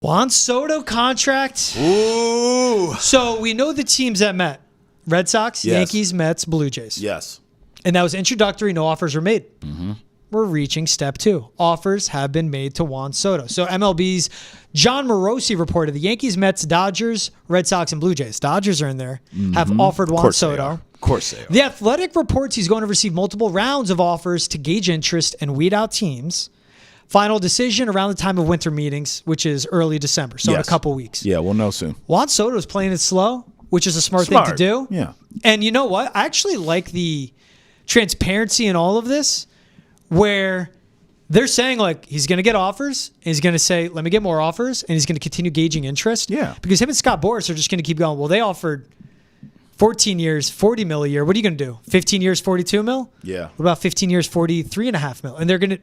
Juan Soto contract. Ooh. So we know the teams that met. Red Sox, Yes. Yankees, Mets, Blue Jays. Yes. And that was introductory. No offers were made. Mm-hmm. We're reaching step 2. Offers have been made to Juan Soto. So MLB's John Morosi reported the Yankees, Mets, Dodgers, Red Sox, and Blue Jays. Dodgers are in there. Have offered Juan Soto. Of course they are. The Athletic reports he's going to receive multiple rounds of offers to gauge interest and weed out teams. Final decision around the time of winter meetings, which is early December, so in a couple weeks. Yeah, we'll know soon. Juan Soto is playing it slow, which is a smart thing to do. Yeah. And you know what? I actually like the transparency in all of this, where they're saying, like, he's going to get offers, and he's going to say, let me get more offers, and he's going to continue gauging interest. Yeah. Because him and Scott Boras are just going to keep going, well, they offered 14 years, 40 mil a year. What are you going to do? 15 years, 42 mil? Yeah. What about 15 years, 43.5 mil? And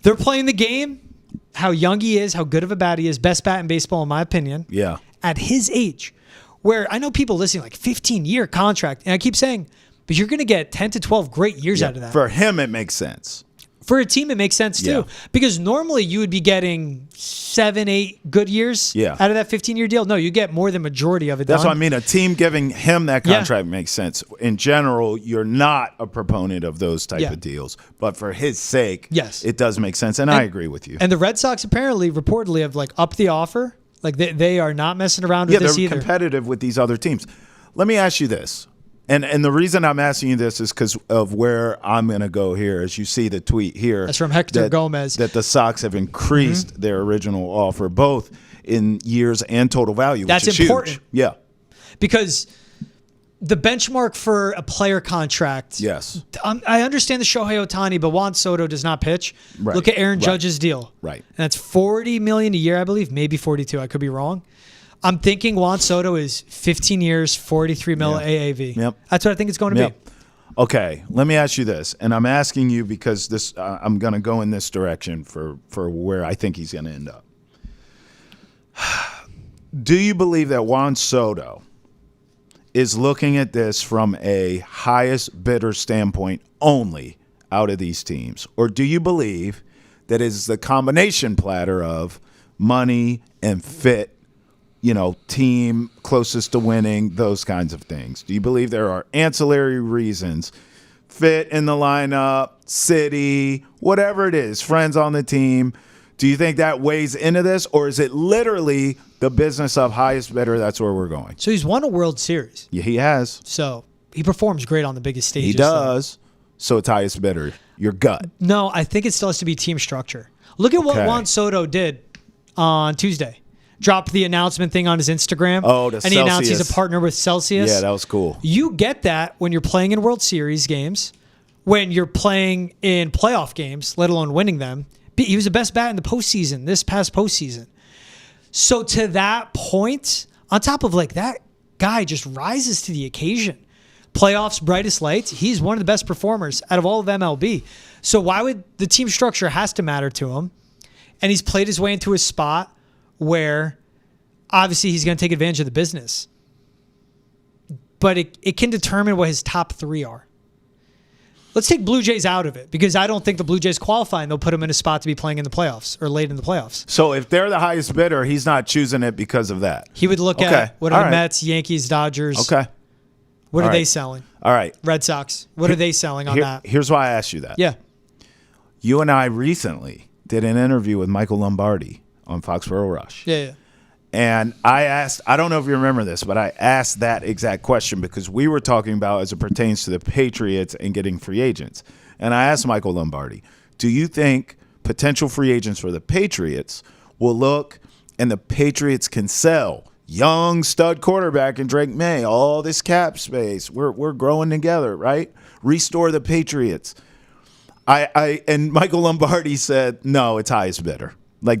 they're playing the game, how young he is, how good of a bat he is, best bat in baseball, in my opinion. Yeah. At his age, where I know people listening, like 15-year contract, and I keep saying, but you're going to get 10 to 12 great years out of that. For him, it makes sense. For a team, it makes sense too. Yeah. Because normally you would be getting 7, 8 good years out of that 15-year deal. No, you get more than majority of it That's done. what I mean. A team giving him that contract makes sense. In general, you're not a proponent of those type of deals. But for his sake, it does make sense. And I agree with you. And the Red Sox apparently, reportedly, have like upped the offer. Like they are not messing around with this either. Yeah, they're competitive with these other teams. Let me ask you this. And the reason I'm asking you this is because of where I'm going to go here. As you see the tweet here. That's from Hector Gomez. That the Sox have increased their original offer, both in years and total value, which is important. Huge. Yeah. Because the benchmark for a player contract. Yes. I understand the Shohei Ohtani, but Juan Soto does not pitch. Right. Look at Aaron Judge's deal. Right. And that's $40 million a year, I believe, maybe 42. I could be wrong. I'm thinking Juan Soto is 15 years, 43 mil AAV. Yep. That's what I think it's going to be. Okay, let me ask you this, and I'm asking you because this I'm going to go in this direction for where I think he's going to end up. Do you believe that Juan Soto is looking at this from a highest bidder standpoint only out of these teams, or do you believe that it's the combination platter of money and fit? Team closest to winning, those kinds of things. Do you believe there are ancillary reasons, fit in the lineup, city, whatever it is, friends on the team? Do you think that weighs into this, or is it literally the business of highest bidder? That's where we're going. So he's won a World Series. Yeah, he has. So he performs great on the biggest stages. He does. So it's highest bidder. Your gut. No, I think it still has to be team structure. Look at what Juan Soto did on Tuesday. Dropped the announcement thing on his Instagram. And he announced he's a partner with Celsius. Yeah, that was cool. You get that when you're playing in World Series games, when you're playing in playoff games, let alone winning them. He was the best bat in the postseason, this past postseason. So to that point, on top of like that guy just rises to the occasion. Playoffs, brightest lights. He's one of the best performers out of all of MLB. So why would the team structure has to matter to him? And he's played his way into a spot where obviously he's going to take advantage of the business. But it can determine what his top 3 are. Let's take Blue Jays out of it because I don't think the Blue Jays qualify and they'll put him in a spot to be playing in the playoffs or late in the playoffs. So if they're the highest bidder, he's not choosing it because of that. He would look at what are the Mets, Yankees, Dodgers. Okay. What are they selling? All right. Red Sox. What are they selling on that? Here's why I asked you that. Yeah. You and I recently did an interview with Michael Lombardi on Foxborough Rush. Yeah. And I asked, I don't know if you remember this, but I asked that exact question because we were talking about as it pertains to the Patriots and getting free agents. And I asked Michael Lombardi, do you think potential free agents for the Patriots will look and the Patriots can sell young stud quarterback in Drake May, all this cap space, we're growing together, right? Restore the Patriots. And Michael Lombardi said, no, it's highest bidder. Like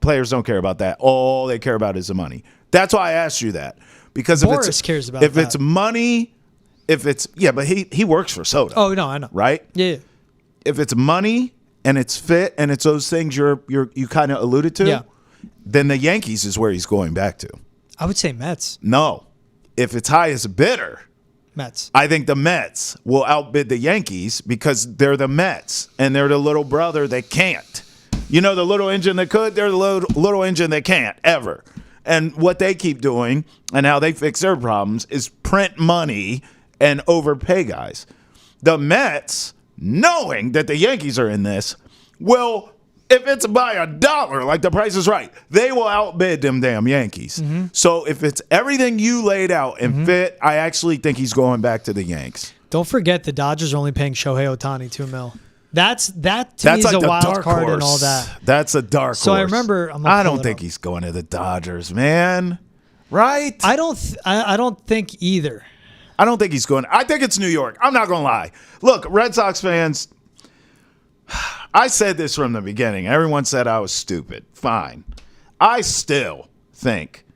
players don't care about that. All they care about is the money. That's why I asked you that. Because Boris cares about that. It's money, but he works for Sodo. Oh no, I know. Right? Yeah. If it's money and it's fit and it's those things you kind of alluded to, then the Yankees is where he's going back to. I would say Mets. No. If it's highest bidder, Mets. I think the Mets will outbid the Yankees because they're the Mets and they're the little brother that can't. You know, the little engine that could, they're the little engine that can't ever. And what they keep doing and how they fix their problems is print money and overpay guys. The Mets, knowing that the Yankees are in this, will, if it's by $1, like the Price is Right, they will outbid them damn Yankees. So if it's everything you laid out and fit, I actually think he's going back to the Yanks. Don't forget the Dodgers are only paying Shohei Ohtani $2 million. That to me is like a the wild dark card horse. and all that. That's a dark horse. So I remember, I don't think he's going to the Dodgers, man. Right? I don't think either. I don't think he's going. I think it's New York. I'm not going to lie. Look, Red Sox fans, I said this from the beginning. Everyone said I was stupid. Fine. I still think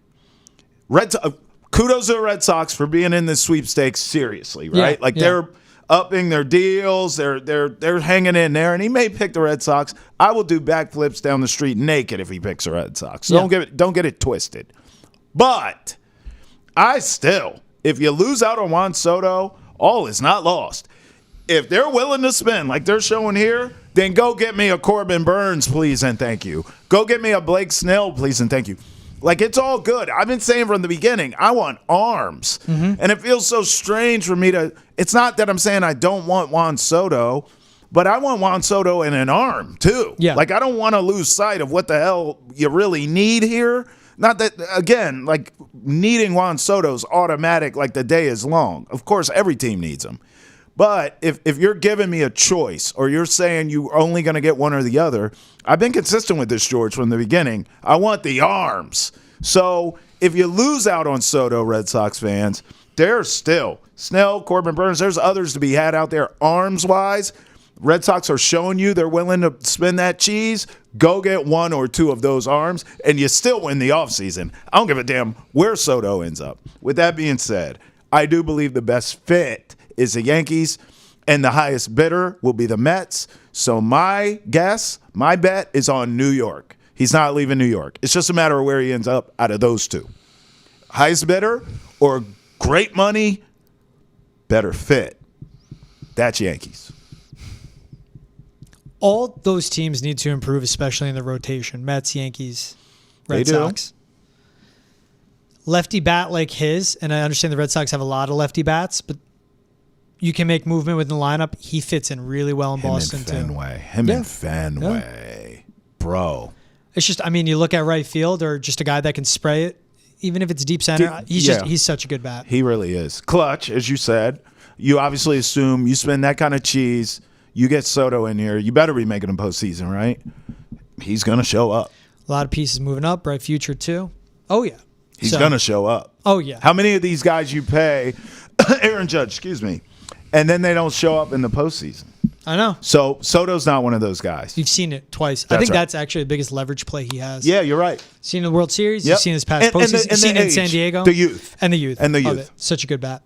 kudos to the Red Sox for being in this sweepstakes seriously, right? They're upping their deals. They're hanging in there, and he may pick the Red Sox. I will do backflips down the street naked if he picks the Red Sox. So don't get it twisted. But I still, if you lose out on Juan Soto, all is not lost. If they're willing to spend like they're showing here, then go get me a Corbin Burns, please and thank you. Go get me a Blake Snell, please and thank you. Like, it's all good. I've been saying from the beginning, I want arms. And it feels so strange for me to – it's not that I'm saying I don't want Juan Soto, but I want Juan Soto in an arm too. Yeah. Like, I don't want to lose sight of what the hell you really need here. Not that, again, like, needing Juan Soto's automatic, like, the day is long. Of course, every team needs him. But if you're giving me a choice or you're saying you're only going to get one or the other, I've been consistent with this, George, from the beginning. I want the arms. So if you lose out on Soto, Red Sox fans, there's still Snell, Corbin Burns, there's others to be had out there arms-wise. Red Sox are showing you they're willing to spend that cheese. Go get one or two of those arms, and you still win the offseason. I don't give a damn where Soto ends up. With that being said, I do believe the best fit is the Yankees, and the highest bidder will be the Mets. So my bet is on New York. He's not leaving New York. It's just a matter of where he ends up out of those two. Highest bidder or great money, better fit. That's Yankees. All those teams need to improve, especially in the rotation. Mets, Yankees, Red Sox. Lefty bat like his, and I understand the Red Sox have a lot of lefty bats, but you can make movement within the lineup. He fits in really well in Boston, too. Him and Fenway. Bro. It's just, I mean, you look at right field or just a guy that can spray it, even if it's deep center. He's such a good bat. He really is. Clutch, as you said. You obviously assume you spend that kind of cheese, you get Soto in here, you better be making him postseason, right? He's going to show up. A lot of pieces moving up, bright future, too. Oh, yeah. He's going to show up. Oh, yeah. How many of these guys you pay, Aaron Judge, excuse me, and then they don't show up in the postseason? I know. So Soto's not one of those guys. You've seen it twice. I think that's actually the biggest leverage play he has. Yeah, you're right. Seen the World Series. You've seen his past postseason. You've seen it in San Diego. The youth. And the youth. And the youth. Such a good bat.